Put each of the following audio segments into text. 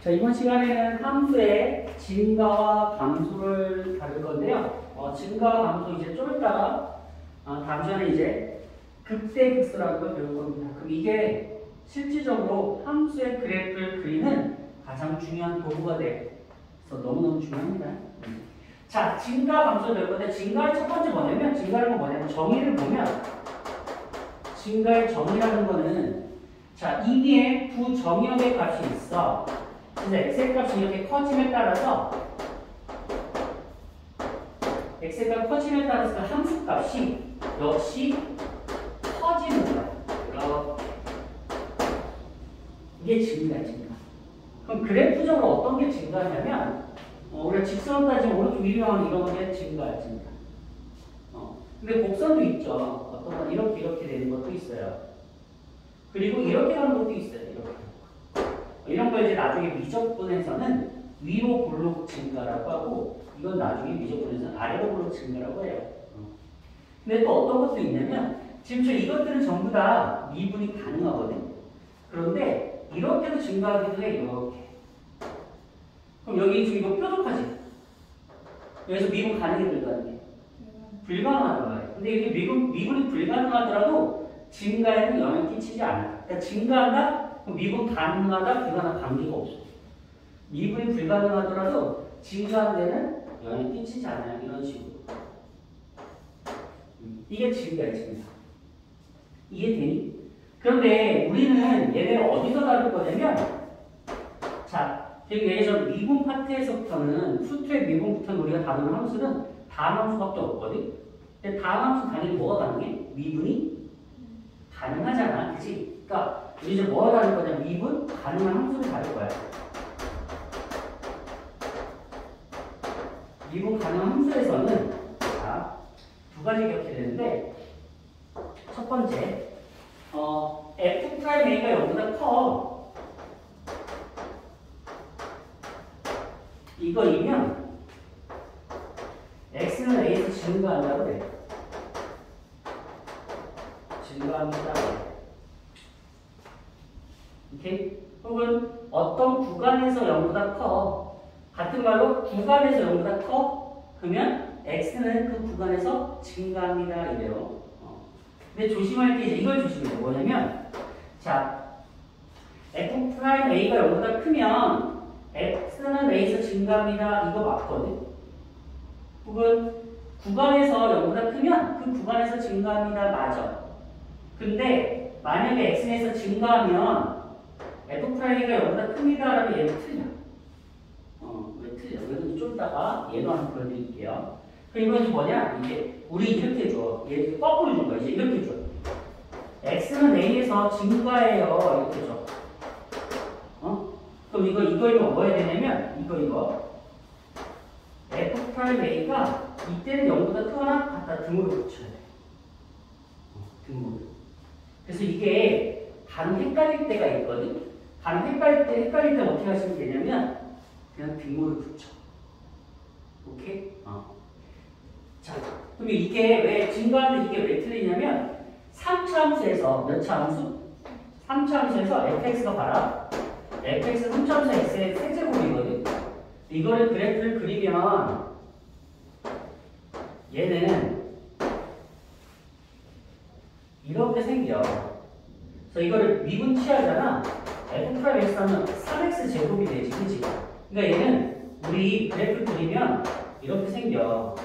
자, 이번 시간에는 함수의 증가와 감소를 다룰 건데요. 증가와 감소 이제 좀 이따가 다음 시간에 이제 극대 극소라는 걸 배울 겁니다. 그럼 이게 실질적으로 함수의 그래프를 그리는 가장 중요한 도구가 돼요. 그래서 너무너무 중요합니다. 자, 증가 감소를 배울 건데 증가의 첫 번째 뭐냐면 정의를 보면 증가의 정의라는 거는 자, 이 위에 두 정의역의 값이 있어. 그래서 x의 값이 이렇게 커짐에 따라서 x의 값 커짐에 따라서 함수 값이 역시 커지는 거야. 이게 증가야, 증가. 그럼 그래프적으로 어떤 게 증가냐면 우리가 직선 따지면 오른쪽 위로 하는 이런 게 증가야, 증가. 근데 곡선도 있죠. 어떤 건 이렇게 되는 것도 있어요. 그리고 이렇게 가는 것도 있어요. 이렇게. 이런 걸 이제 나중에 미적분에서는 위로 볼록 증가라고 하고, 이건 나중에 미적분에서는 아래로 볼록 증가라고 해요. 근데 또 어떤 것도 있냐면, 지금 이것들은 전부 다 미분이 가능하거든. 그런데 이렇게도 증가하기도 해, 이렇게. 그럼 여기 지금 이거 뾰족하지? 여기서 미분 가능해, 불가능해? 불가능하단 말이에요. 근데 이게 미분이 불가능하더라도 증가에는 영향을 끼치지 않아. 그러니까 증가한다? 그럼 미분 가능하다? 불가능한 관계가 없어. 미분이 불가능하더라도 증가하는 데는 영향을 끼치지 않아요. 이런 식으로. 이게 증가야, 증가. 이해되니? 그런데 우리는 얘네를 어디서 다룰 거냐면, 자, 예전 미분 파트에서부터는, 수투의 미분부터는 우리가 다루는 함수는 다함함수밖에 없거든? 근데 다함함수 당연히 뭐가 가능해? 미분이 가능하잖아. 그치? 그러니까 우리 이제 뭐가 다를 거냐? 미분 가능한 함수를 다룰 거야. 미분 가능한 함수에서는 자, 두 가지 기억해야 되는데 첫 번째 f'a가 0보다 커. 이거이면 x는 a에서 증가한다고 그래. 증가합니다. 오케이? 혹은 어떤 구간에서 0보다 커. 같은 말로 구간에서 0보다 커. 그러면 x는 그 구간에서 증가합니다. 이래요. 근데 조심할 게 이제 이걸 조심해야 돼. 뭐냐면 자, f'a가 0보다 크면 x는 a에서 증가합니다. 이거 맞거든. 혹은 구간에서 0보다 크면 그 구간에서 증가합니다. 맞아. 근데 만약에 x에서 증가하면 f'a가 0보다 큽니다. 라면 얘는 틀려. 왜 틀려? 이거는 좀 이따가 얘도 한번 보여드릴게요. 그럼 이건 뭐냐? 이게 우리 이렇게 줘. 얘 거꾸로 준 거야. 이제 이렇게 줘. x는 a에서 증가해요. 이렇게 줘. 그럼 이거 뭐 해야 되냐면 이거 f'a가 이때는 0보다 크거나 같다 등으로 붙여야 돼. 등으로. 그래서 이게 간 헷갈릴 때가 있거든. 간 헷갈릴 때 어떻게 하시면 되냐면 그냥 등호를 붙여. 오케이? 자, 그럼 이게 왜 증가하는데 이게 왜 틀리냐면 3차 함수에서 몇 차 함수? 3차 함수에서 fx가 봐라. fx 3차 함수 x의 세제곱이거든. 이거를 그래프를 그리면 얘는 이렇게 생겨. 그래서 이거를 미분 취하잖아. f'x 하면 3x 제곱이 되지, 그치? 그러니까 얘는 우리 그래프를 그리면 이렇게 생겨.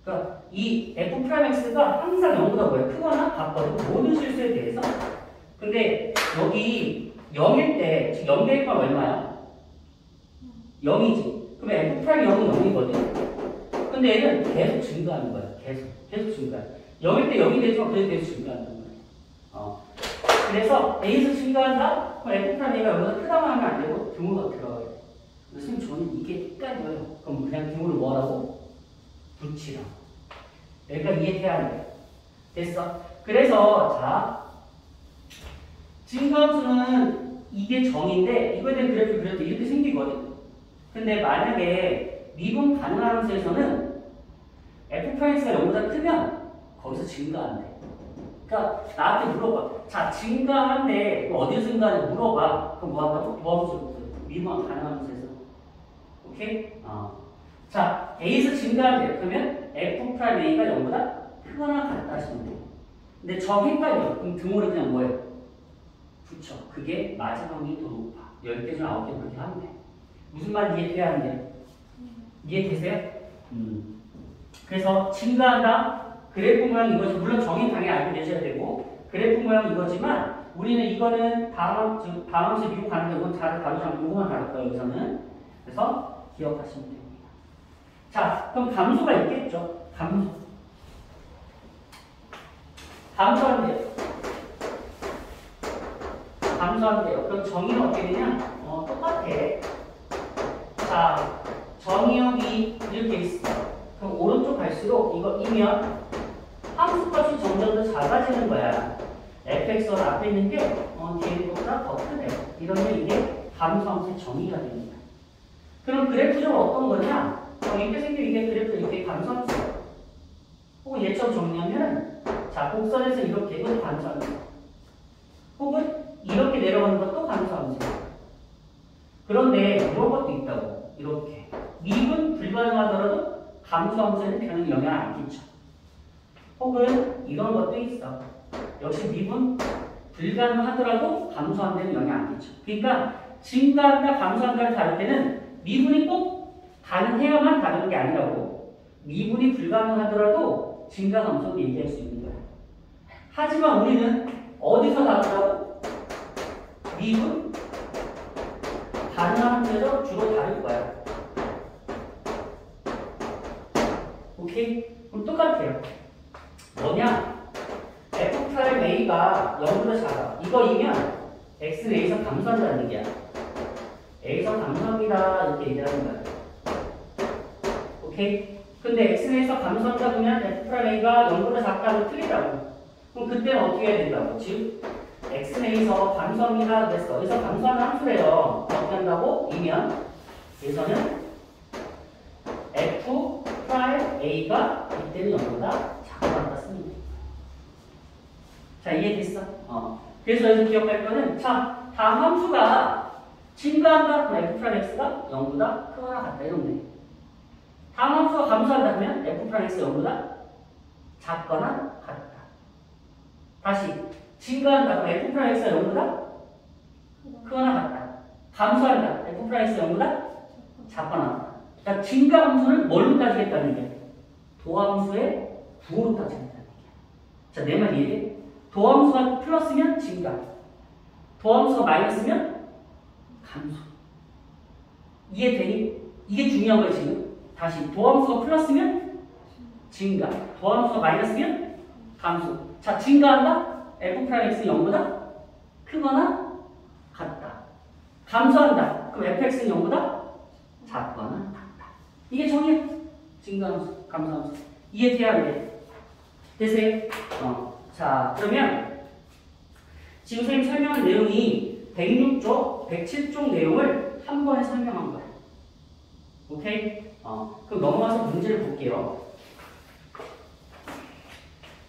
그러니까 이 f'x가 항상 0보다 뭐야? 크거나 같거든. 모든 실수에 대해서. 근데 여기 0일 때, 지금 0 대입하면 얼마야? 0이지. 그러면 f'Y은 0이거든. 근데 얘는 계속 증가하는 거야. 계속 증가해. 0일 때 0이 되지만 그래도 계속 증가한단 말이야. 그래서 A에서 증가한다? 그럼 f'A가 0보다 크다고 하면 안 되고 등호가 들어가요. 선생님 저는 이게 헷갈려요. 그럼 그냥 등호를 뭐라고? 붙이라. 여기가 이해돼야 돼. 됐어? 그래서 자 증가함수는 이게 정인데 이거에 대한 그래프를 그려도 이렇게 생기거든. 근데 만약에 미분 가능한 함수에서는 f'x가 0보다 크면 거기서 증가한대. 그러니까 나한테 물어봐. 자, 증가한데 어디서 증가하는지 물어봐. 그럼 뭐 한다고? 뭐 하면서 미분 가능한 함수에서. 오케이? 자, A에서 증가하면 그러면 F 프라임 A가 0보다 크거나 같다 하시면 돼요. 근데 저 헷갈려. 그럼 등호를 그냥 뭐예요? 붙여. 그게 맞을 확률이 더 높아. 10개 중 9개 그렇게 하면 돼. 무슨 말 이해돼야 하는데? 이해되세요? 그래서 증가한다. 그래프 모양 이거지. 물론 정의 당연히 알고 계셔야 되고 그래프 모양 이거지만 우리는 이거는 다음 함수 미국 가는 거 이건 잘 다루지 않고 이거만 다룰 거예요. 여기서는. 그래서 기억하시면 됩니다. 자, 그럼 감소가 있겠죠? 감소한대요. 그럼 정의는 어떻게 되냐? 똑같아. 자, 정의역이 이렇게 있어. 그럼 오른쪽 갈수록 이거 이면 함수값이 점점 더 작아지는 거야. fx는 앞에 있는 게 뒤에 있는 것보다 더 크네. 이러면 이게 감소함수의 정의가 됩니다. 그럼 그래프적으로 어떤 거냐? 이렇게 생긴 이게 그래프 이렇게 감소함수야. 혹은 얘처럼 정리하면 자, 곡선에서 이렇게 이건 감소함수. 혹은 이렇게 내려가는 것도 감소함수야. 그런데 이런 것도 있다고. 이렇게 미분 불가능하더라도 감소함수에는 별로 영향을 안 끼쳐. 혹은 이런 것도 있어. 역시 미분 불가능하더라도 감소한 데는 영향 안 끼쳐. 그러니까 증가한다, 감소한다를 다룰 때는 미분이 꼭 가능해야만 다루는 게 아니라고. 미분이 불가능하더라도 증가, 감소도 얘기할 수 있는 거야. 하지만 우리는 어디서 다루라고? 미분 가능한 데서 주로 다룰 거야. 오케이? 그럼 똑같아요. 뭐냐? F 프라임 A가 0보다 작아. 이거이면 X는 A에서 감소한다는 얘기야. A에서 감소합니다. 이렇게 얘기하는 거야. 오케이? 근데 X는 A에서 감소한다 그러면 F 프라임 A가 0보다 작다고 틀리다고. 그럼 그때는 어떻게 해야 된다고? 즉, X는 A에서 감소합니다. 그랬어. 여기서 감소하는 함수래요. 어떻게 한다고? 이면 여기서는 F 프라임 A가 이때는 0보다 작다고 씁니다. 자, 이해됐어? 그래서 여기서 기억할 거는, 자, 다음 함수가 증가한다. 그럼 F 프라임 X가 0보다 크거나 같다. 이런 거. 다음 함수가 감소한다. 그러면 F 프라임 X가 0보다 작거나 같다. 다시, 증가한다. 그럼 F 프라임 X가 0보다 크거나 같다. 감소한다. F 프라임 X가 0보다 작거나 같다. 그러니까 증가 함수는 뭘로 따지겠다는 얘기야? 도함수의 부호로 따지겠다는 얘기야. 자, 내 말 이해돼? 도함수가 플러스면 증가, 도함수가 마이너스면 감소. 이해되니? 이게 중요한 거야 지금. 다시 도함수가 플러스면 증가, 도함수가 마이너스면 감소. 자, 증가한다? F 프라임 X 0보다 크거나 같다. 감소한다. 그럼 fx는 0보다 작거나 같다. 이게 정의야. 증가함수, 감소함수. 이해돼야 돼. 되세요? 자, 그러면 지금 선생님 설명한 내용이 106쪽, 107쪽 내용을 한 번에 설명한 거야. 오케이? 그럼 넘어가서 문제를 볼게요.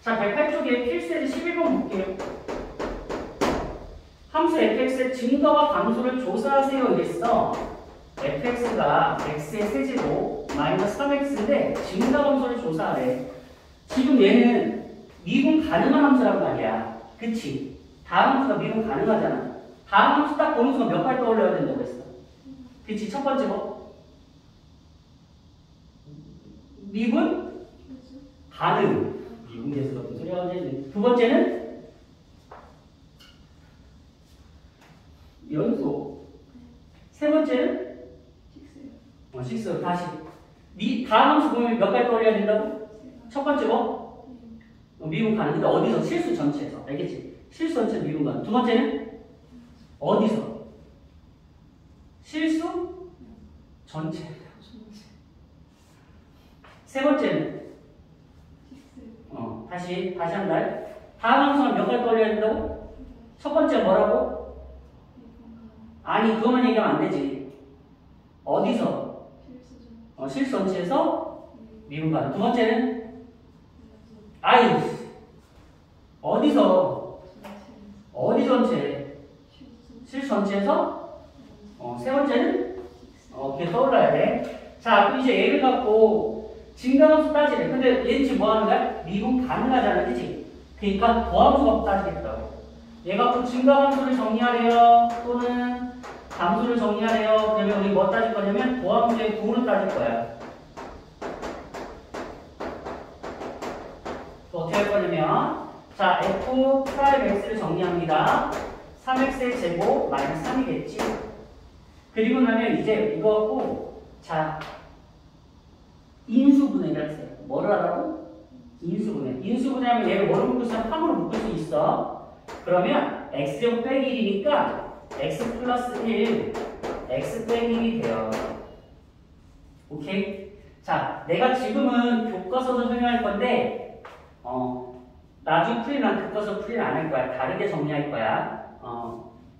자, 108쪽에 필수에서 11번 볼게요. 함수 fx의 증가와 감소를 조사하세요 이랬어. fx가 x의 세제곱 마이너스 3x인데 증가 감소를 조사하래. 지금 얘는 미분 가능한 함수란 말이야. 그치? 다음 함수가 미분 가능하잖아. 다음 함수 딱 보는 순간 몇 발 떠올려야 된다고 했어. 그치? 첫 번째 뭐? 미분 가능. 미분 계수 같은 소리 하지. 두 번째는 연속. 세 번째는 식수. 다시. 다음 함수 보면 몇 발 떠올려야 된다고? 첫 번째 뭐? 미분 가능한데 어디서? 실수 전체에서. 알겠지? 실수 전체 미분 가능. 두 번째는 어디서? 실수 전체. 세 번째는 다시 한다. 다음 함수는 몇 발 떠올려야 된다고? 첫 번째 뭐라고? 아니, 그것만 얘기하면 안 되지. 어디서? 실수 전체에서 미분 가능. 두 번째는 아유, 어디서? 어디 전체? 실수 전체에서 세 번째는 이렇게 떠올라야 돼. 자, 그럼 이제 얘를 갖고 증가함수 따지래. 근데 얘는 지금 뭐 하는 거야? 미분 가능하잖아, 그치? 그러니까 도함수 갖고 따지겠다고. 얘 갖고 증가함수를 정리하래요. 또는 감수를 정리하래요. 그러면 우리 뭐 따질 거냐면 도함수의 부호를 따질 거야. 또 어떻게 할 거냐면 자, f 프라임 x를 정리합니다. 3x의 제곱 마이너스 3이겠지. 그리고 나면 이제 이거 갖고 자, 인수분해를 했어요. 뭐를 하라고? 인수분해. 인수분해하면 얘를 뭐로 묶을 수 있어? 3으로 묶을 수 있어. 그러면 x제곱 빼기 1이니까 x 플러스 1, x 빼기 1이 돼요. 오케이? 자, 내가 지금은 교과서도 설명할 건데 나중에 풀이는 교과서 풀이는 안 할 거야. 다르게 정리할 거야.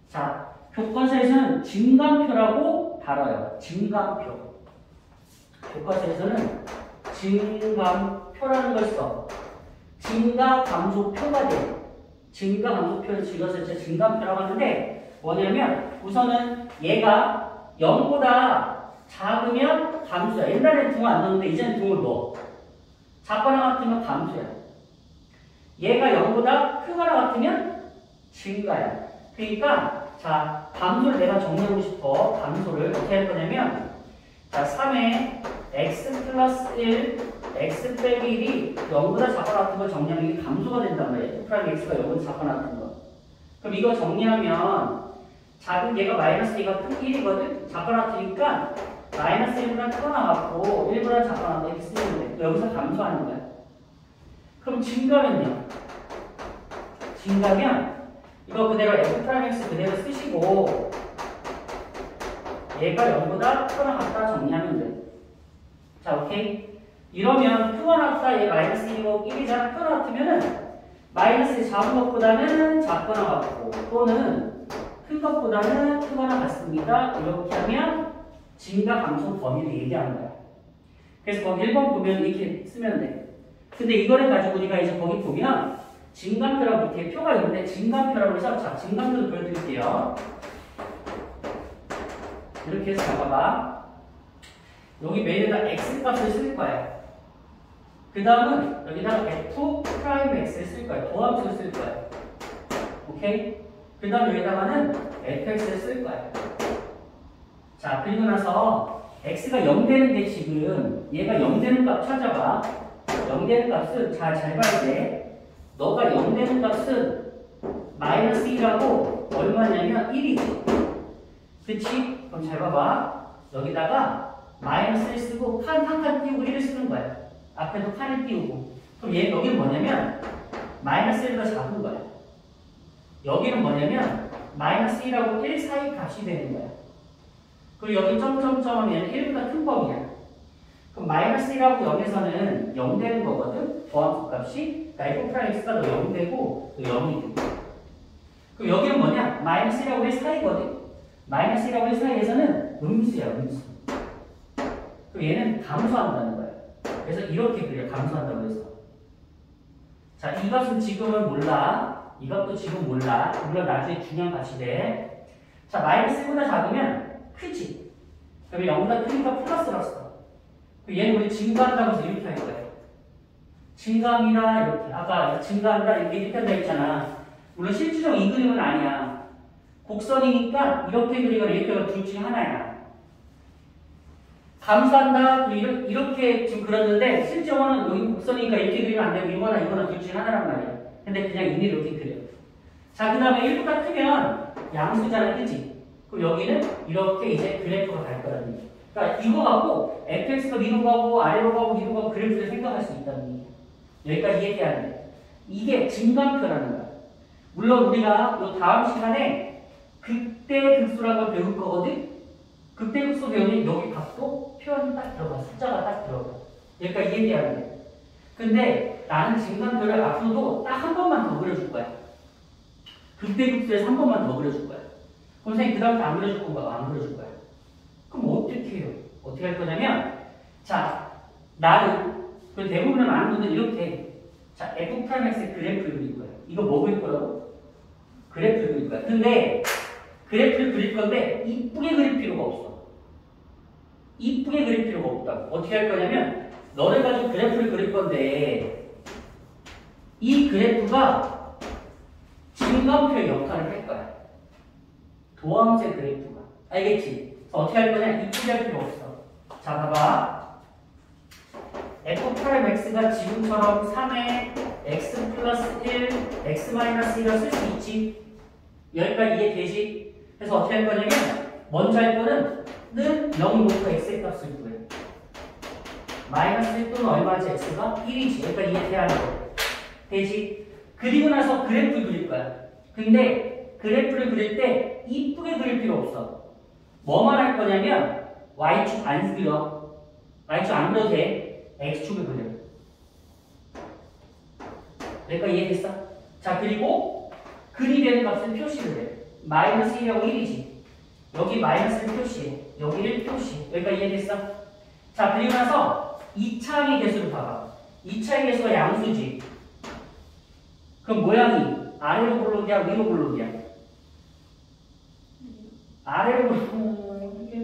자, 교과서에서는 증감표라고 다뤄요. 증감표. 교과서에서는 증감표라는 걸 써. 증가 감소표가 돼. 증가 감소표를 찍어서 이제 증감표라고 하는데 뭐냐면 우선은 얘가 0보다 작으면 감수야. 옛날에는 등을 안 넣었는데 이제는 등을 넣어. 작거나 같으면 감수야. 얘가 0보다 크거나 같으면 증가야. 그러니까 자, 감소를 내가 정리하고 싶어. 감소를 어떻게 할 거냐면 자, 3에 x 플러스 1, x 빼기 1이 0보다 작거나 같은 걸 정리하면 이게 감소가 된단 말이에요. 프라임 x가 0보다 작거나 같은 거. 그럼 이거 정리하면 작은 얘가 마이너스 2가 큰 1이거든? 작거나 같으니까 마이너스 1보다 크거나 같고 1보다 작거나 같고 이렇게 쓰면 돼. 여기서 감소하는 거야. 그럼 증가면요? 증가면 이거 그대로 f 프라임 x 그대로 쓰시고 얘가 0보다 크거나 같다 정리하면 돼. 자, 오케이? 이러면 크거나 같다 얘 마이너스 1이고 1이잖아. 크거나 같으면은 마이너스 작은 것보다는 작거나 같고 또는 큰 것보다는 크거나 같습니다. 이렇게 하면 증가 감소 범위를 얘기하는 거야. 그래서 거기 1번 보면 이렇게 쓰면 돼. 근데 이거를 가지고 우리가 이제 거기 보면 증감표라고 이렇게 표가 있는데 증감표라고 해서 자, 증감표도 보여드릴게요. 이렇게 해서 잡아봐. 여기 메인에다 x 값을 쓸 거야. 그 다음은 여기다가 f 프라임 x를 쓸 거야. 도함수를 쓸 거야. 오케이? 그 다음 여기다가는 fx를 쓸 거야. 자, 그리고 나서 x가 0 되는데 지금 얘가 0 되는 값 찾아봐. 0 되는 값은 잘 봐야 돼. 너가 0 되는 값은 마이너스 1하고 얼마냐면 1이지. 그치? 그럼 잘 봐봐. 여기다가 마이너스 1 쓰고 한 칸 띄우고 1을 쓰는 거야. 앞에도 칸을 띄우고. 그럼 얘 여기는 뭐냐면 마이너스 1보다 작은 거야. 여기는 뭐냐면 마이너스 1하고 1 사이 값이 되는 거야. 그리고 여기 점점점은 얘는 1보다 큰 범위야. 그럼 마이너스 1하고 0에서는 0 되는 거거든. 더함수 값이. 그러니까 f 프라임 x가 너 0 되고 또 0이 되고. 그럼 여기는 뭐냐? 마이너스 1하고 1 사이거든. 마이너스 1하고 1 사이에서는 음수야, 음수. 그럼 얘는 감소한다는 거야. 그래서 이렇게 그려, 감소한다고 해서. 자, 이 값은 지금은 몰라. 이 값도 지금 몰라. 물론 나중에 중요한 값이 돼. 자, 마이너스 1보다 작으면 크지. 그러면 0보다 크니까 플러스라고 써. 얘는 우리 증가한다고 해서 이렇게 할 거야. 증가합니다. 이렇게. 아까 증가한다. 이렇게 한다 했잖아. 물론 실질적으로 이 그림은 아니야. 곡선이니까 이렇게 그리거나 이렇게 그리거나 둘 중에 하나야. 감소한다. 이렇게 지금 그렸는데 실제로는 여기 곡선이니까 이렇게 그리면 안 되고 이거나 둘 중에 하나란 말이야. 근데 그냥 이미 이렇게 그려. 자, 그 다음에 1보다 크면 양수잖아. 그치? 그럼 여기는 이렇게 이제 그래프가 갈 거라는 얘기야. 그러니까 이거 갖고 fx가 위로 가고 아래로 가고 위로 가고 그래프를 생각할 수 있다는 얘기야. 여기까지 얘기하는데 이게 증감표라는 거야. 물론 우리가 이 다음 시간에 극대극소라는 걸 배울 거거든. 극대극소 배우면 여기 값도 표현이 딱 들어가. 숫자가 딱 들어가. 여기까지 얘기하는데 근데 나는 증감표를 앞으로도 딱 한 번만 더 그려줄 거야. 극대극소에서 한 번만 더 그려줄 거야. 그럼 선생님 그 다음부터 안 그려줄 건가? 안 그려줄 거야. 그럼 어떻게 해요? 어떻게 할 거냐면 자, 나는 그 대부분의 많은 분들은 이렇게 해. 자, f 프라임 x의 그래프를 그릴 거예요. 이거 뭐 그릴 거라고? 그래프를 그릴 거야. 근데 그래프를 그릴 건데 이쁘게 그릴 필요가 없어. 이쁘게 그릴 필요가 없다고. 어떻게 할 거냐면 너를 가지고 그래프를 그릴 건데 이 그래프가 증감표의 역할을 할 거야. 도함색 그래프가. 알겠지? 어떻게 할 거냐? 이쁘게 할 필요 없어. 자, 봐봐. f'(x가) 지금처럼 3에 x 플러스 1, x 마이너스 1을 쓸 수 있지? 여기까지 이해되지? 그래서 어떻게 할 거냐면 먼저 할 거는 0 놓고 x의 값을 구해. 마이너스 1 또는 얼마지? x가 1이지. 여기까지 이해돼야 하는 거. 되지? 그리고 나서 그래프를 그릴 거야. 근데 그래프를 그릴 때 이쁘게 그릴 필요 없어. 뭐만 할 거냐면 y축 안 그려. y축 안 그려도 돼. x축을 그려. 여기까지 이해됐어? 자, 그리고 그리는 값을 표시를 해. 마이너스 1하고 1이지. 여기 마이너스를 표시해. 여기 1 표시. 여기까지 이해됐어? 자, 그리고 나서 2차항의 개수를 봐봐. 2차항의 개수가 양수지. 그럼 모양이 아래로 굴러오냐 위로 굴러오냐? 아래로 굴러오냐?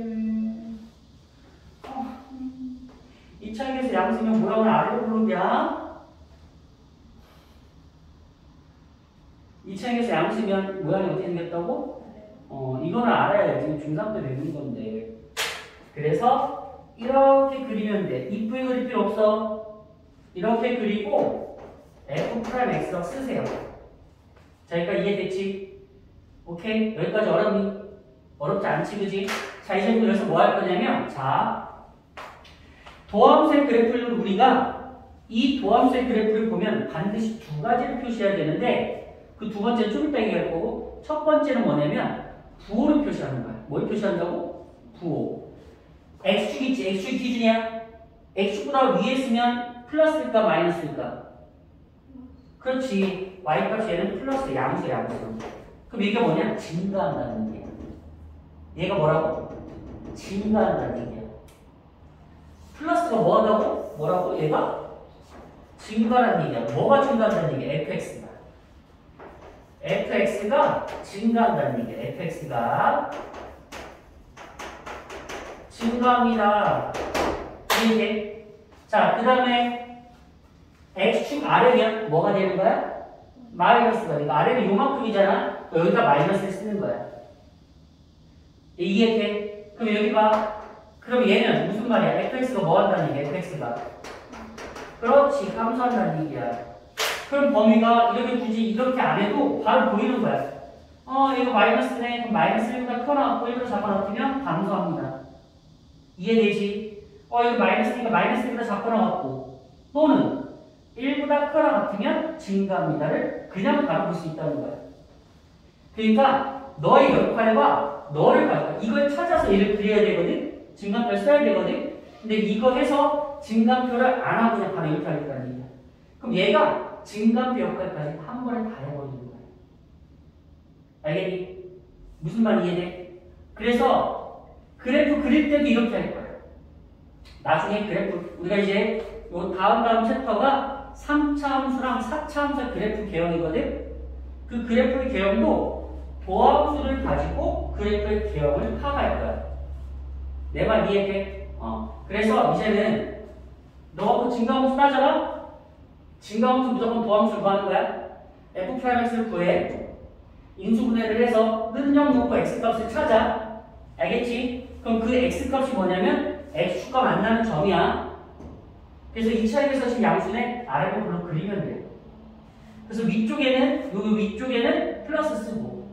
2차항의 개수 양수면 모양은 아래로 굴러오냐? 2차항의 개수 양수면 모양이 어떻게 생겼다고? 이거는 알아야 지금 중3 때 배운 건데. 그래서 이렇게 그리면 돼. 이쁘게 그릴 필요 없어. 이렇게 그리고 f'x라고 쓰세요. 자, 여기까지 이해됐지? 오케이? 여기까지 어렵니? 어렵지 않지, 그지? 자, 이제 그래서 뭐 할 거냐면, 자, 도함색 그래프를 우리가 이 도함색 그래프를 보면 반드시 두 가지를 표시해야 되는데 그 두 번째는 좀 이따 얘기할 거고 첫 번째는 뭐냐면 부호를 표시하는 거야. 뭘 표시한다고? 부호. x축 있지? x축이 기준이야. x축보다 위에 있으면 플러스일까 마이너스일까? 그렇지. y값이 얘는 플러스 양수. 그럼 얘가 뭐냐? 증가한다는 얘기야. 얘가 뭐라고? 증가한다는 얘기야. 플러스가 뭐 한다고? 뭐라고? 얘가? 증가라는 얘기야. 뭐가 증가한다는 얘기야? fx가. fx가 증가한다는 얘기야. fx가 증가합니다. 이해? 자, 그 다음에 x축 아래면 뭐가 되는 거야? 마이너스가. 그러니까 아래는 요만큼이잖아. 여기다 마이너스를 쓰는 거야. 이해돼? 그럼 여기 봐. 그럼 얘는 무슨 말이야? fx가 뭐 한다는 얘기야? fx가. 그렇지. 감소한다는 얘기야. 그럼 범위가 이렇게 굳이 이렇게 안 해도 바로 보이는 거야. 이거 마이너스네. 그럼 마이너스 1보다 커나왔고 1보다 작아나왔으면 감소합니다. 이해되지? 이거 마이너스니까 마이너스 1보다 작아나왔고 또는 1보다 커나 같으면 증가합니다를 그냥 바로 볼 수 있다는 거야. 그러니까 너의 역할과 너를 가지고 이걸 찾아서 얘를 그려야 되거든. 증감표를 써야 되거든. 근데 이거 해서 증감표를 안 하고 그냥 바로 이렇게 하겠다는 얘기야. 그럼 얘가 증감표 역할까지 한 번에 다 해버리는 거야. 알겠니? 무슨 말 이해돼? 그래서 그래프 그릴 때도 이렇게 할 거야. 나중에 그래프 우리가 이제 요 다음 챕터가 3차 함수랑 4차 함수 그래프 개형이거든. 그 그래프의 개형도 도함수를 가지고 그래프의 개형을 파악할 거야. 내 말 이해돼? 그래서 이제는 너가 그 증가함수 따져라. 증가함수 무조건 도함수를 구하는 거야. f'x를 구해. 인수분해를 해서 는 0 놓고 x값을 찾아. 알겠지? 그럼 그 x값이 뭐냐면 x축과 만나는 점이야. 그래서 이 차이에서 지금 양수네 아래로 불러 그리면 돼. 그래서 위쪽에는 여기 위쪽에는 플러스 쓰고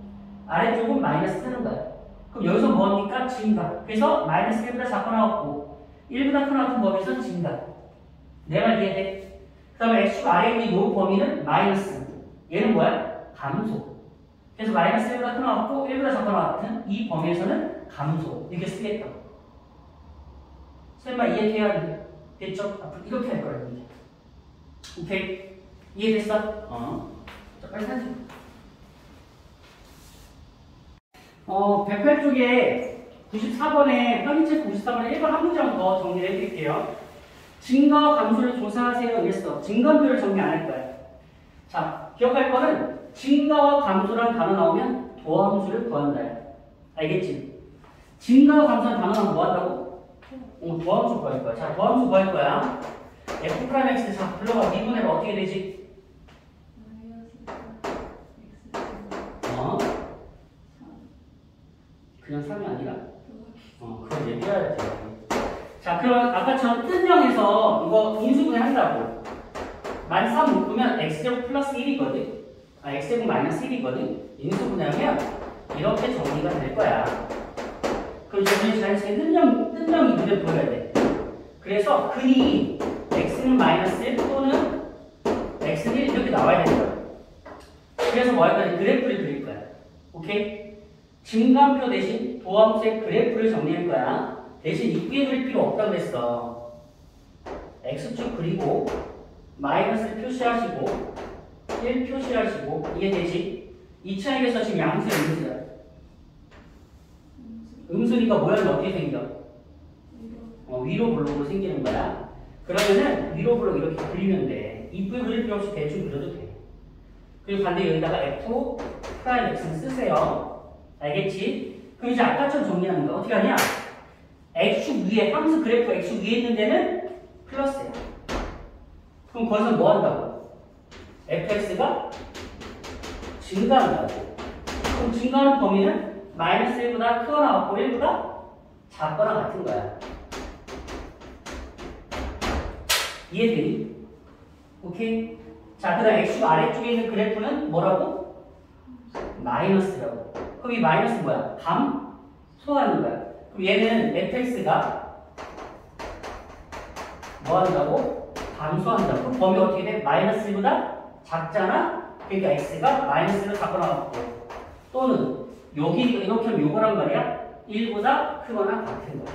아래쪽은 마이너스 쓰는 거야. 그럼 여기서 뭐합니까? 증가. 그래서 마이너스 1보다 작고 나왔고 1보다 큰 나왔던 범위에서는 증가. 내 말 이해돼? 그 다음에 x축 아래에 있는 이 범위는 마이너스. 얘는 뭐야? 감소. 그래서 마이너스 1보다 큰 나왔고 1보다 작고 나왔던 이 범위에서는 감소. 이렇게 쓰겠다. 설마 이해돼야 돼? 됐죠? 앞으로 이렇게 할 거야. 이제. 오케이? 이해됐어? 자, 빨리 사진. 108쪽에 94번에 현재 94번에 1번 한 문장 더 정리를 해드릴게요. 증가와 감소를 조사하세요. 이랬어. 증감표를 정리 안 할 거야. 자, 기억할 거는 증가와 감소라는 단어 나오면 도함수를 구한다. 알겠지? 증가와 감소는 단어는 뭐 한다고? 도함수 구할 거야. 자, 도함수 구할 거야. f'(x) 자, 불러봐. 미분해가 어떻게 되지? 그냥 3이 아니라? 그걸 얘기해야지. 자, 그럼 아까처럼 뜬 0에서 이거 인수분해 한다고. -3 묶으면 x제곱 플러스 1이거든. x제곱 마이너스 1이거든. 인수분해하면 이렇게 정리가 될 거야. 그럼 저번에 자연스럽게 뜬 0이 눈에 보여야 돼. 그래서 근이 x는 마이너스 1 또는 x는 1 이렇게 나와야 되는 거야. 그래서 뭐 할 거야? 그래프를 그릴 거야. 오케이? 증감표 대신 도함수의 그래프를 정리할 거야. 대신 이쁘게 그릴 필요 없다고 그랬어. x축 그리고 마이너스 표시하시고 1 표시하시고 이게 되지? 이 차이에서 지금 양수의 음수야. 음수니까 모양이 어떻게 생겨? 위로 블록으로 생기는 거야. 그러면은 위로 블록 이렇게 그리면 돼. 이쁘게 그릴 필요 없이 대충 그려도 돼. 그리고 반대 여기다가 f'(x'는 쓰세요. 알겠지? 그럼 이제 아까처럼 정리하는 거야. 어떻게 하냐? x축 위에, 함수 그래프 x축 위에 있는 데는 플러스야. 그럼 거기서 뭐 한다고? fx가 증가한다고. 그럼 증가하는 범위는 마이너스 1보다 크거나 같고 1보다 작거나 같은 거야. 이해되니? 오케이? 자, 그 다음 x축 아래쪽에 있는 그래프는 뭐라고? 마이너스라고. 그럼 이 마이너스는 뭐야? 감소하는 거야. 그럼 얘는 fx가 뭐 한다고? 감소한다고. 그럼 범위 어떻게 돼? 마이너스 1보다 작잖아? 그러니까 x가 마이너스 1을 갖고 나왔고 또는 여기 이렇게 하면 요거란 말이야? 1보다 크거나 같은 거야.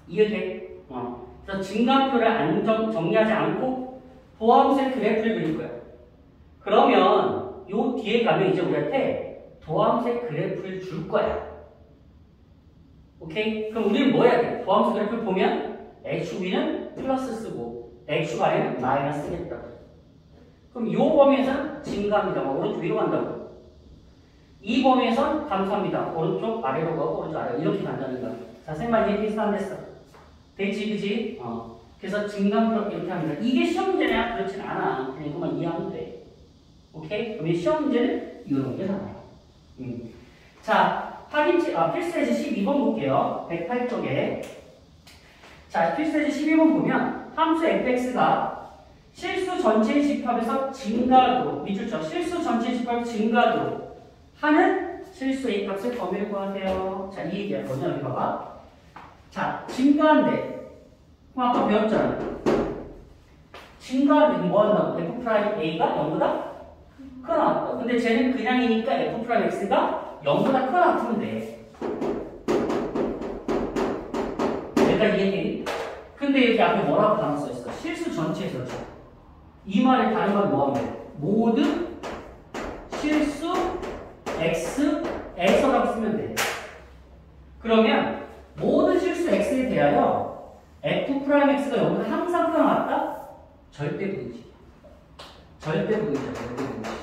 이해돼? 그래서 증감표를 정리하지 않고 도함수의 그래프를 그릴 거야. 그러면 요 뒤에 가면 이제 우리한테 도함수의 그래프를 줄 거야. 오케이? 그럼 우리는 뭐 해야 돼? 도함수 그래프를 보면 x축 위는 플러스 쓰고 x축 아래는 마이너스 쓰겠다. 그럼 요 범위에서는 증가합니다. 오른쪽 위로 간다고. 이 범위에서는 감소합니다. 오른쪽 아래로 가고 오른쪽 아래로 이렇게 간다는 거야. 자세만 이해돼서 안 됐어. 됐지, 그지? 그래서 증감표 이렇게 합니다. 이게 시험 문제냐? 그렇진 않아. 그냥 이것만 이해하면 돼. 오케이? 그럼 시험 문제는 이런 게 나와요. 자, 필수예제 12번 볼게요. 108쪽에. 자, 필수예제 12번 보면 함수 fx가 실수 전체의 집합에서 증가하도록, 밑줄 쳐. 실수 전체의 집합이 증가하도록 하는 실수 a 값을 범위를 구하세요. 자, 이 얘기야. 뭐냐, 여기 봐봐. 자, 증가한데. 그럼 아까 배웠잖아. 증가한데 뭐 한다고? f'a가 0보다 크거나 같다. 근데 쟤는 그냥이니까 f'x가 0보다 크거나 같으면 돼. 여기까지 이해되니? 근데 여기 앞에 뭐라고 단어 써있어? 실수 전체에서. 이 말의 다른 말 뭐 하면 돼? 모든 실수 x에서라고 쓰면 돼. 그러면 모든 실수 x에 대하여 f'x가 0보다 항상 크거나 같다? 절대 부등식. 절대 부등식. 절대 부등식.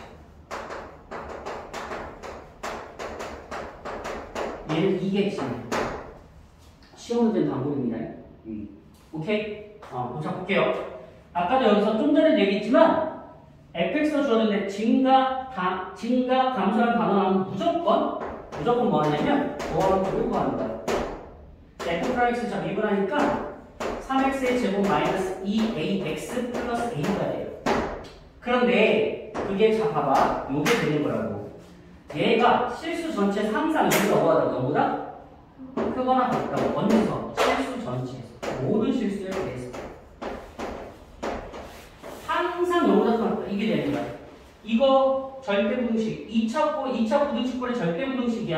얘는 이겠지. 시험 문제는 방법입니다. 오케이? 보자 볼게요. 아까도 여기서 좀 전에 얘기했지만 fx가 주어졌는데 증가, 감소라는 단어 나오면 무조건 뭐 하냐면 도함수를 구하는 거야. f'x 자 미분하니까 3x의 제곱 마이너스 2ax 플러스 a가 돼요. 그런데 그게 자 봐봐. 요게 되는 거라고. 얘가 실수 전체 항상 여기가 뭐하다? 0보다 크거나 같다고. 언제서? 실수 전체에서. 모든 실수에 대해서. 항상 0보다 크거나 같다. 이게 되는 거야. 이거 절대부등식. 2차 부등식권의 절대부등식이야.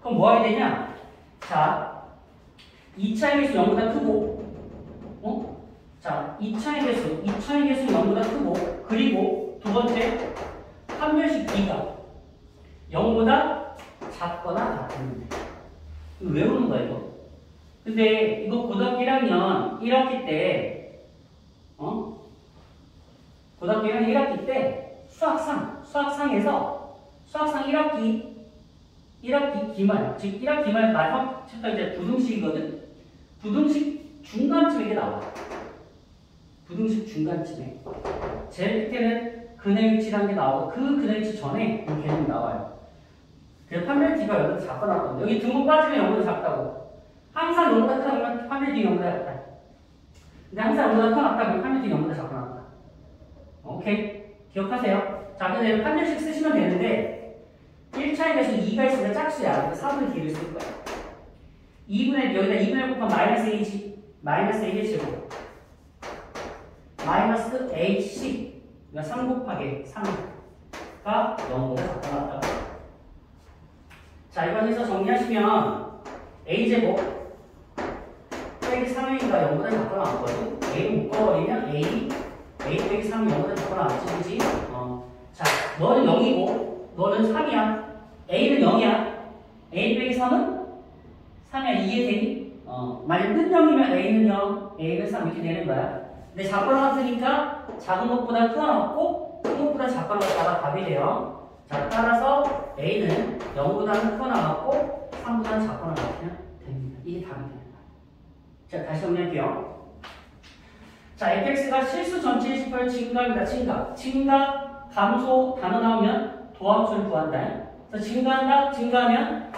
그럼 뭐 해야 되냐? 자, 2차의 개수 0보다 크고, 자, 2차의 개수 0보다 크고, 그리고 두 번째, 판별식 b가 0보다 작거나 같은. 외우는 거야, 이거. 근데 이거 고등학교 1학년 1학기 때, 고등학교 1학년 1학기 때 수학상에서 수학상 1학기 기말, 즉 1학기 기말 마지막 챕터 이제 부등식이거든. 부등식 중간쯤에 이게 나와. 부등식 중간쯤에. 제일 밑에는 근의 위치라는 게 나오고 그 근의 위치 전에 이 개념이 나와요. 그래서 판별 D가 여기서 작가 나왔거든. 여기 등호 빠지면 0보다 작다고. 항상 0보다 크다면 판별 D 0보다 작다. 근데 항상 0보다 크다면 판별 D 0보다 작가 나왔다. 오케이? 기억하세요. 자, 근데 판별식 쓰시면 되는데 1차에 대해서 2가 있으면 짝수야. 그래서 4분의 D를 쓸 거야. 2분의 여기다 2분의 곱하면 마이너스 A지. 마이너스 A의 제곱. 마이너스 AC. 그러니까 3 곱하기 3가 0보다 작다 나왔다. 자, 이번에서 정리하시면 A제곱 빼기 3A가 0보다 작다 나왔거든. A를 묶어버리면 A 빼기 3이 0보다 작다 나왔지, 그지? 자, 너는 0이고 너는 3이야. A는 0이야. A 빼기 3은 3이야. 이해되니? 만약 큰 0이면 A는 0, A는 3 이렇게 되는 거야. 근데 작고 나왔으니까 작은 것보다 큰 거 나왔고 큰 것보다 작고 나왔다가 답이 돼요. 자, 따라서 A는 0보다 큰 거 나왔고 3보다 작고 나왔으면 됩니다. 이게 답이 되는 거야. 자, 다시 정리할게요. 자, fx가 실수 전체 10% 증가입니다. 증가, 감소 단어 나오면 도함수를 구한다. 그래서 증가하면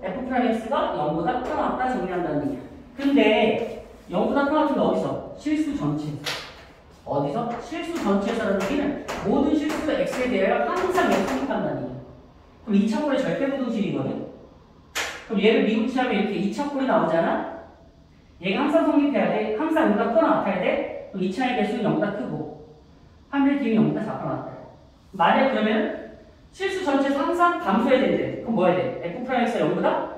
f'x가 0보다 크다 나왔다 정리한다는 얘기야. 근데 0보다 크다 나왔는데 어디서? 실수 전체에서. 어디서? 실수 전체에서라는 얘기는 모든 실수가 x에 대하여 항상 성립한다는 얘기야. 그럼 2차 꼴의 절대부등식이거든. 그럼 얘를 미분치하면 이렇게 2차 꼴이 나오잖아. 얘가 항상 성립해야 돼. 항상 0보다 크다 나타야 돼. 그럼 2차의 개수는 0보다 크고 판별 D는 0보다 작다 나왔다. 만약 그러면 실수 전체에서 항상 감소해야 된대. 그럼 뭐 해야 돼? f'x가 0보다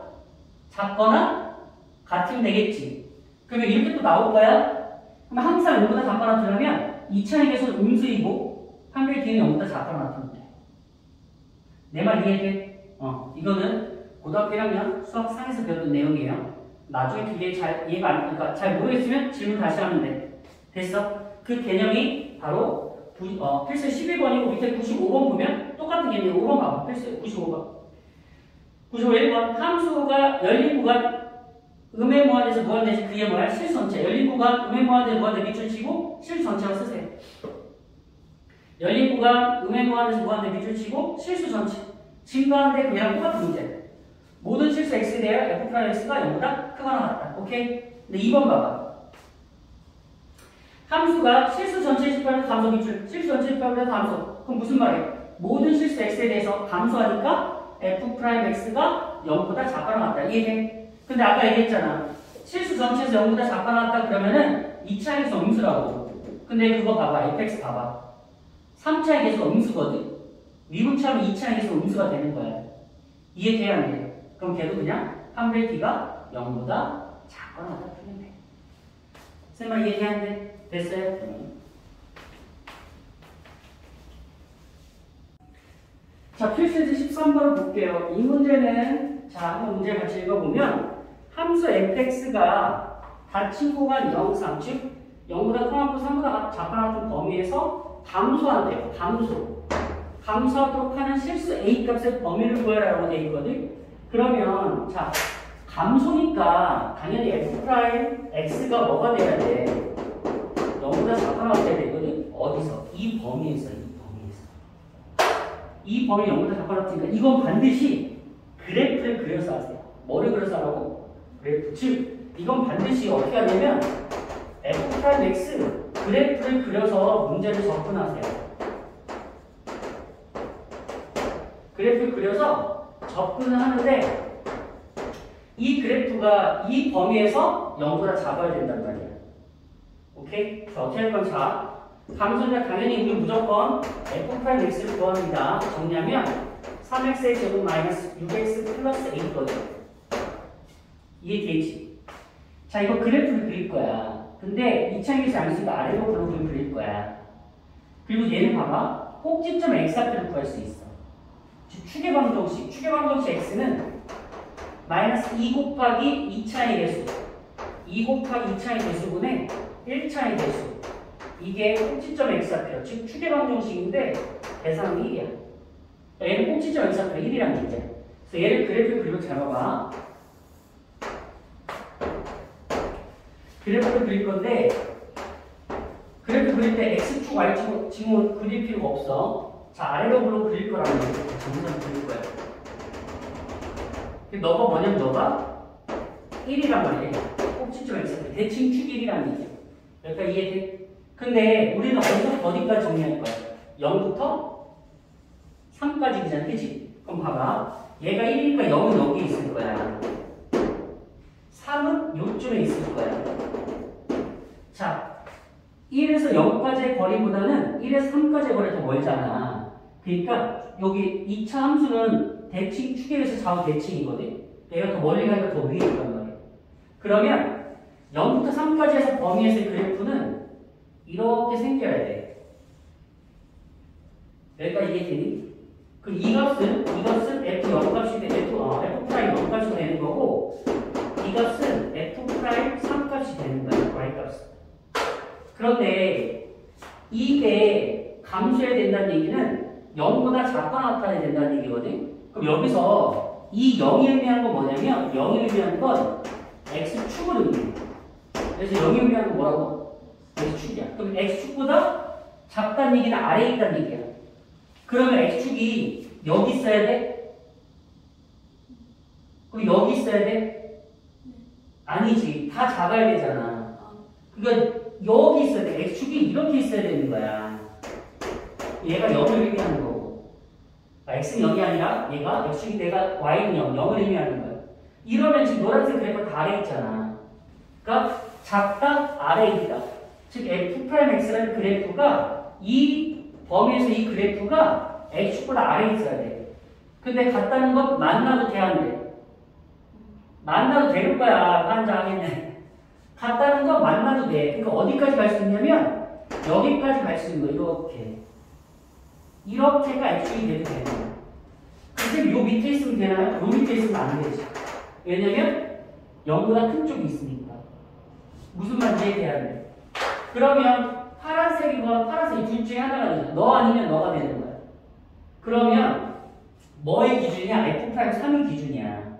작거나 같으면 되겠지. 그러면 이렇게 또 나올 거야? 그럼 항상 0보다 작거나 나타나면 2차의 개수는 음수이고 판별 D는 0보다 작거나 나타나면 돼. 내 말 이해돼? 이거는 고등학교 1학년 수학상에서 배웠던 내용이에요. 나중에 그게 잘 이해가 안, 그러니까 잘 모르겠으면 질문 다시 하면 돼. 됐어? 그 개념이 바로 필수 11번이고 밑에 95번 보면 똑같은 개념이에요. 5번 봐봐. 필수 95번. 91번. 함수가 열린 구간 음의 무한대에서 무한대에서 그게 뭐야? 실전체. 열린 구간 음의 무한대에서 무한대 밑줄 치고 실전체로 쓰세요. 열린 구간 음의 무한대에서 무한대 밑줄 치고 실수 전체. 증가하는데 그냥 똑같은 문제. 모든 실수 x에 대하여 f'x가 0보다 크거나 같다. 오케이? 근데 2번 봐봐. 함수가 실수 전체 18보다 감소 밑줄, 실수 전체 18보다 감소. 그럼 무슨 말이에요? 모든 실수 x에 대해서 감소하니까 f'x가 0보다 작거나 같다. 이해돼? 근데 아까 얘기했잖아. 실수 전체에서 0보다 작거나 같다 그러면은 2차의 개수 음수라고. 근데 그거 봐봐. fx 봐봐. 3차의 개수가 음수거든. 미분치하면 2차의 개수가 음수가 되는 거야. 이해돼야 안 돼? 그럼 걔도 그냥 판별 D가 0보다 작거나 같다 풀면 돼. 쌤아 이해돼야 안 돼? 됐어요? 자, 필수에서 13번을 볼게요. 이 문제는 자, 한번 문제를 같이 읽어보면 함수 fx가 닫힌 구간 0, 3, 즉 0보다 크고 3보다 작거나 같은 범위에서 감소한대요. 감소하도록 하는 실수 a 값의 범위를 구해라라고 되어 있거든. 그러면 자, 감소니까 당연히 f'x가 뭐가 돼야 돼? 0보다 작거나 같아야 되거든. 어디서? 이 범위에서. 이 범위 0보다 작거나 같으니까 이건 반드시 그래프를 그려서 하세요. 뭐를 그려서 하라고? 그래프. 즉 이건 반드시 어떻게 하냐면 f'x 그래프를 그려서 문제를 접근하세요. 그래프를 그려서 접근을 하는데 이 그래프가 이 범위에서 0보다 작아야 된단 말이야. 오케이? 자, 어떻게 할 건 자, 감소니까 당연히 우리 무조건 f'x를 구합니다. 정리하면 3x의 제곱 마이너스 6x 플러스 8거든. 이해되지? 자, 이거 그래프를 그릴 거야. 근데 2차의 개수 안 쓰니까 아래로 블록을 그릴 거야. 그리고 얘는 봐봐. 꼭지점 x좌표를 구할 수 있어. 추계방정식 x는 마이너스 2 곱하기 2차의 개수 2 곱하기 2차의 개수분의 1차의 개수 이게 꼭지점 x좌표 즉 추계방정식인데 대상은 1이야. 얘는 꼭지점 x좌표 1이라는 얘기야. 그래서 얘를 그래프를 그리고 잘 봐봐. 그래프를 그릴 건데 그래프 그릴 때 x축, y축 지금 그릴 필요가 없어. 자, 아래로블로 그릴 거라는 얘기야. 정상 그릴 거야. 너가 뭐냐면 너가 1이란 말이야. 꼭지점 x좌표 대칭축 1이라는 얘기야. 그러니까 이해돼? 근데 우리는 어디서 어디까지 정리할 거야? 0부터 3까지잖아, 그치? 그럼 봐봐. 얘가 1이니까 0은 여기 있을 거야. 3은 요쯤에 있을 거야. 자, 1에서 0까지의 거리보다는 1에서 3까지의 거리가 더 멀잖아. 그러니까 여기 2차 함수는 대칭, 축에서 좌우 대칭이거든. 얘가 더 멀리 가니까 더 위에 있단 말이야. 그러면 0부터 3까지 해서 범위에서의 그래프는 이렇게 생겨야 돼. 여기까지 이해되니? 그럼 이 값은 f 0값이 f 프라임 0값이 되는 거고 이 값은 f 프라임 3값이 되는 거야. y 값은. 그런데 이게 감소해야 된다는 얘기는 0보다 작거나 같아야 된다는 얘기거든. 그럼 여기서 이 0이 의미하는 건 뭐냐면 0이 의미하는 건 x축을 의미해. 그래서 0이 의미하는 건 뭐라고? x축이야. 그럼 x축보다 작다는 얘기는 아래에 있다는 얘기야. 그러면 x축이 여기 있어야 돼? 그럼 여기 있어야 돼? 아니지. 다 작아야 되잖아. 그러니까 여기 있어야 돼. x축이 이렇게 있어야 되는 거야. 얘가 0을 의미하는 거고. x는 0이 아니라 얘가 x축이 내가 y는 0을 의미하는 거야. 이러면 지금 노란색 그래프 다 아래 있잖아. 그러니까 작다, 아래에 있다. 즉 f'x라는 그래프가 이 범위에서 이 그래프가 x축보다 아래에 있어야 돼. 근데 같다는 건 만나도 돼야 안 돼. 만나도 되는 거야. 환장하겠네. 같다는 건 만나도 돼. 그러니까 어디까지 갈 수 있냐면 여기까지 갈 수 있는 거. 이렇게. 이렇게가 x축이 돼도 되는 거야. 근데 요 밑에 있으면 되나요? 요 밑에 있으면 안 되지. 왜냐면 0보다 큰 쪽이 있으니까. 무슨 말인지 이해돼야 돼. 그러면 파란색이건 파란색이 둘 중에 하나가 되죠. 너 아니면 너가 되는 거야. 그러면 뭐의 기준이야? f'3이 기준이야.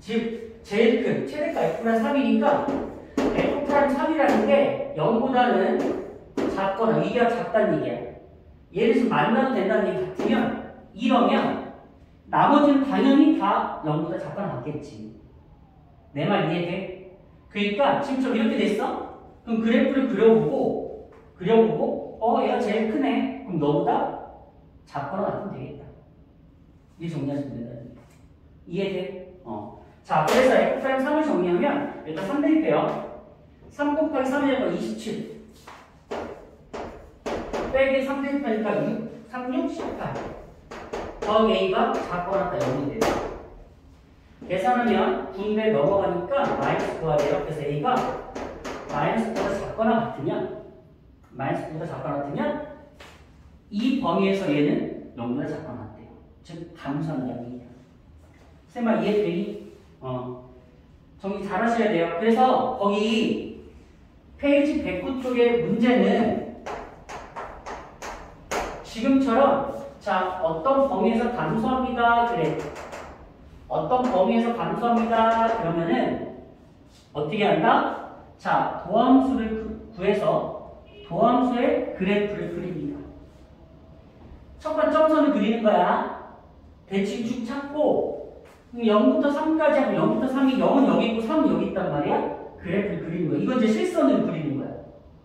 즉 제일 큰 최대가 f'3이니까 f'3이라는 게 0보다는 작거나 이게 작다는 얘기야. 예를 들어서 만나도 된다는 얘기 같으면 이러면 나머지는 당연히 다 0보다 작거나 같겠지. 내 말 이해돼? 그러니까 지금 좀 이렇게 됐어? 그럼 그래프를 그려보고 얘가 제일 크네. 그럼 너보다 작거나 같으면 되겠다. 이게 정리하시면 된다는 얘기야. 이해돼? 자, 그래서 f'3을 정리하면 일단 3 대입해요. 3 곱하기 3이 27 빼기 3 대입하니까 6, 3, 6, 18 더하기 a가 작거나 같다 0이 돼요. 계산하면 분배 넘어가니까 마이너스 9가 돼요. 그래서 a가 마이너스보다 작거나 같으면 이 범위에서 얘는 0보다 작거나 같대요. 즉 감소한다는 얘기야. 쌤아 이해되니? 정리 잘 하셔야 돼요. 그래서 거기 페이지 109 쪽의 문제는 지금처럼 자 어떤 범위에서 감소합니다. 그래. 어떤 범위에서 감소합니다. 그러면은 어떻게 한다? 자 도함수를 구해서 도함수의 그래프를 그립니다. 첫 번째 점선을 그리는 거야. 대칭축 찾고 0부터 3까지 하면 0부터 3이 0은 여기 있고 3은 여기 있단 말이야. 그래프를 그리는 거야. 이건 이제 실선으로 그리는 거야.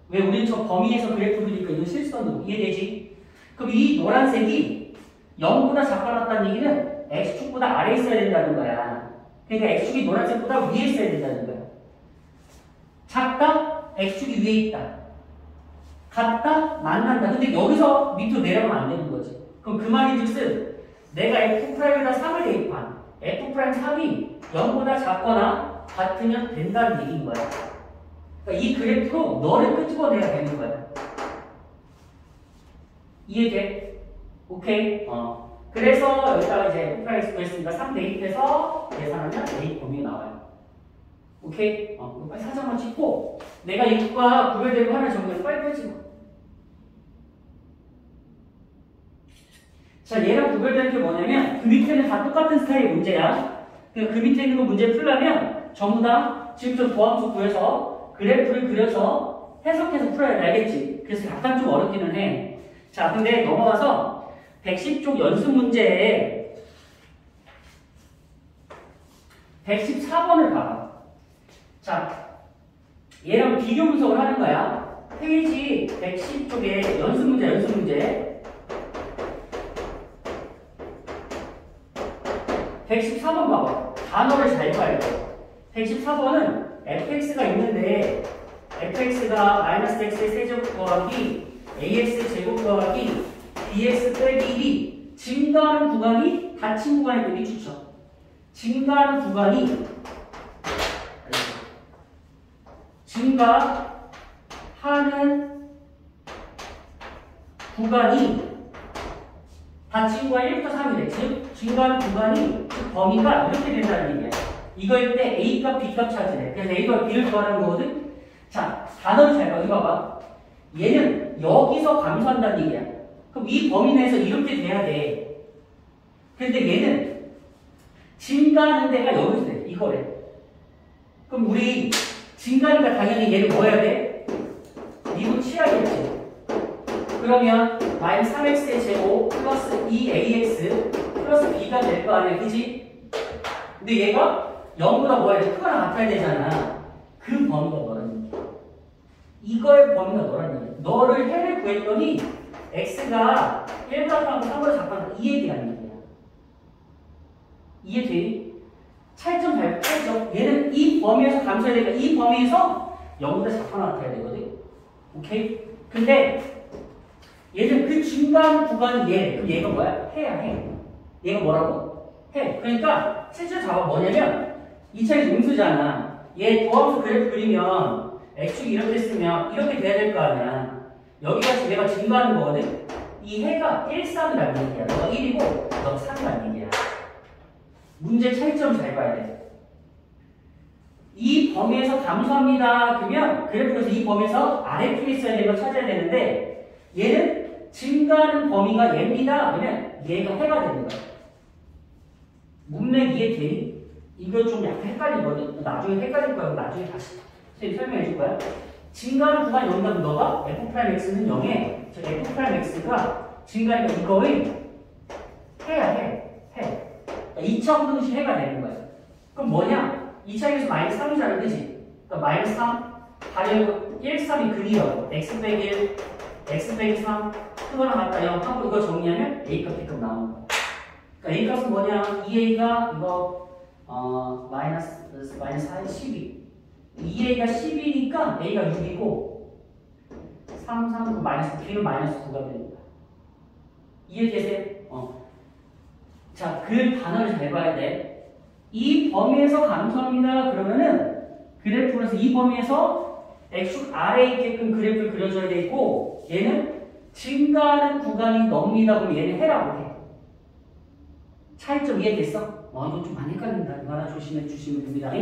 왜 우리는 저 범위에서 그래프 그리니까 이건 실선으로. 이해되지? 그럼 이 노란색이 0보다 작아놨다는 얘기는 x축보다 아래에 있어야 된다는 거야. 그러니까 x축이 노란색보다 위에 있어야 된다는 거야. 작다? x축이 위에 있다. 같다? 만난다. 근데 여기서 밑으로 내려가면 안 되는 거지. 그럼 그 말인즉슨 내가 f'에다 3을 대입한 f'3이 0보다 작거나 같으면 된다는 얘기인 거야. 그러니까 이 그래프로 너를 끄집어내야 되는 거야. 이해돼? 오케이? 그래서 여기다가 이제 f'x 구했으니까 3 대입해서 계산하면 a 범위에 나와요. 오케이? 빨리 사정만 찍고 내가 이과 구별되고 하나 정리해서 빨리 펴지 마. 자, 얘랑 구별되는 게 뭐냐면 그 밑에는 다 똑같은 스타일의 문제야. 그 밑에 있는 거 문제 풀려면 전부 다 지금 좀 도함수 구해서 그래프를 그려서 해석해서 풀어야 돼. 알겠지? 그래서 약간 좀 어렵기는 해. 자, 근데 넘어가서 110쪽 연습 문제에 114번을 봐봐. 자, 얘랑 비교 분석을 하는 거야. 페이지 110쪽에 연습 문제. 114번 봐봐. 단어를 잘 봐야 돼. 114번은 fx가 있는데 fx가 마이너스 x의 세제곱 더하기 ax의 제곱 더하기 bx 빼기 1이 증가하는 구간이 닫힌 구간의 범위 추천. 증가하는 구간이 증가하는 구간이 닫힌 구간 1부터 3이래. 즉 증가하는 구간이 그 범위가 이렇게 된다는 얘기야. 이거일 때 A값, B값 찾으래. 그래서 A와 B를 구하는 거거든. 자, 단어를 잘 봐. 이거 봐봐. 얘는 여기서 감소한다는 얘기야. 그럼 이 범위 내에서 이렇게 돼야 돼. 근데 얘는 증가하는 데가 여기서 돼. 이거래. 그럼 우리 증가니까 당연히 얘를 뭐 해야 돼? 미분 취하겠지. 그러면 마이너스 3x의 제곱 플러스 2ax 플러스 b가 될 거 아니야. 그지? 근데 얘가 0보다 뭐 해야 돼? 크거나 같아야 되잖아. 그 범위가 너라는 얘기야. 이거의 범위가 너라는 얘기야. 너를 해를 구했더니 x가 1보다 작고 3보다 작다. 이 얘기라는 얘기야. 이해돼? 차이점 잘 빼죠. 얘는 이 범위에서 감소해야 되니까 이 범위에서 0보다 작거나 같아야 되거든. 오케이? 근데 얘는 그 중간 구간이 얘. 그럼 얘가 뭐야? 해야 해. 얘가 뭐라고? 해. 그러니까 실제로 잡아 뭐냐면 2차에서 음수잖아. 얘 도함수 그래프 그리면 x축이 이렇게 쓰면 이렇게 돼야 될 거 아니야. 여기가 지금 얘가 증가하는 거거든. 이 해가 1, 3이라는 얘기야. 너가 1이고 너가 3이라는 얘기야. 문제 차이점 잘 봐야 돼. 이 범위에서 감소합니다. 그러면 그래프에서 이 범위에서 아래쪽에 있어야 되는 걸 찾아야 되는데 얘는 증가하는 범위가 얘입니다. 그러면 얘가 해가 되는 거야. 문맥 이해돼? 이거 좀 약간 헷갈리거든? 나중에 헷갈릴 거야. 나중에 다시 선생님 설명해 줄 거야. 증가하는 구간이 0이면 너가 f'x는 0에 저 f'x가 증가하니까 이거의 해야 해. 2차 운동식 해가 되는 거야. 그럼 뭐냐? 2차에서 마이너스 3이잖아. 그지? 그러니까 마이너스 3 가려고 1, 3이 그리워. x 빼기 1, x 빼기 3 크거나 같다 0 하고 이거 정리하면 a값 b값 나오는 거야. 그러니까 a값은 뭐냐? 2a가 이거 마이너스 4에 12 2a가 12니까 a가 6이고 3, 3, 9 마이너스 b는 마이너스 9가 되는 거야. 이해되세요? 자, 그 단어를 잘 봐야 돼. 이 범위에서 감소합니다. 그러면은 그래프에서 이 범위에서 x축 아래에 있게끔 그래프를 그려줘야 되고 얘는 증가하는 구간이 넘니다. 그럼 얘는 해라고 해. 차이점 이해됐어? 이거 좀 많이 헷갈린다. 이거 하나 조심해 주시면 됩니다.